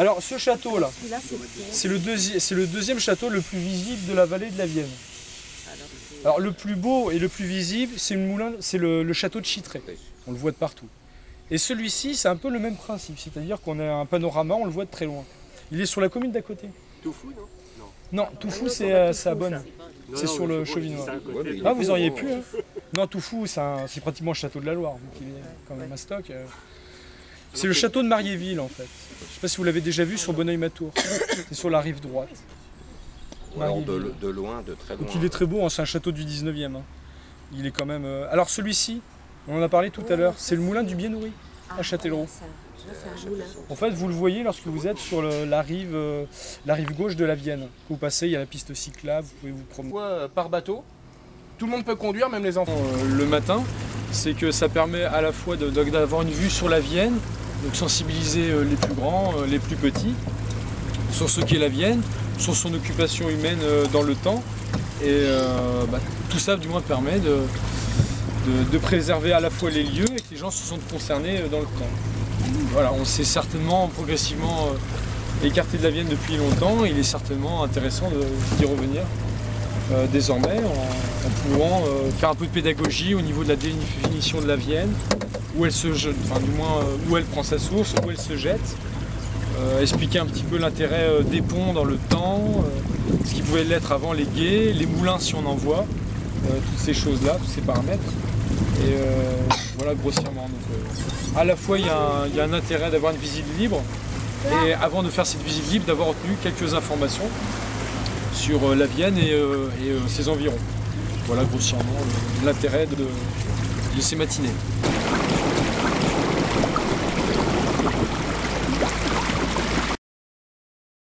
Alors ce château là, Celui-là, c'est c'est le deuxième château le plus visible de la vallée de la Vienne. Alors le plus beau et le plus visible, c'est le château de Chitray. On le voit de partout. Et celui-ci, c'est un peu le même principe, c'est-à-dire qu'on a un panorama, on le voit de très loin. Il est sur la commune d'à côté. Toufou, non? Non, Toufou, c'est à Bonne. C'est sur le Chevinois. Ah, vous auriez pu, hein. Non, Toufou, c'est pratiquement le château de la Loire, vu qu'il est quand même à stock. C'est le château de Mariéville, en fait. Je ne sais pas si vous l'avez déjà vu sur Bonneuil-Matour. C'est sur la rive droite. Alors de loin, de très loin. Donc il est très beau, hein, c'est un château du 19e. Hein. Il est quand même... Alors celui-ci, on en a parlé tout à l'heure, c'est le moulin du Bien-Nourri, à Châtellerault. En fait, vous le voyez lorsque vous êtes sur la rive gauche de la Vienne. Vous passez, il y a la piste cyclable, vous pouvez vous promener. Par bateau, tout le monde peut conduire, même les enfants. Le matin, c'est que ça permet à la fois d'avoir une vue sur la Vienne, donc sensibiliser les plus grands, les plus petits, sur ce qu'est la Vienne, sur son occupation humaine dans le temps. Et tout ça, du moins, permet de préserver à la fois les lieux et que les gens se sentent concernés dans le temps. Voilà, on s'est certainement progressivement écarté de la Vienne depuis longtemps. Il est certainement intéressant d'y revenir désormais en pouvant faire un peu de pédagogie au niveau de la définition de la Vienne, où elle se jette, enfin du moins où elle prend sa source, où elle se jette. Expliquer un petit peu l'intérêt des ponts dans le temps, ce qui pouvait l'être avant les gués, les moulins si on en voit, toutes ces choses-là, tous ces paramètres. Et voilà grossièrement. Donc, à la fois il y a un intérêt d'avoir une visite libre et avant de faire cette visite libre d'avoir obtenu quelques informations sur la Vienne et ses environs. Voilà grossièrement l'intérêt de ces matinées.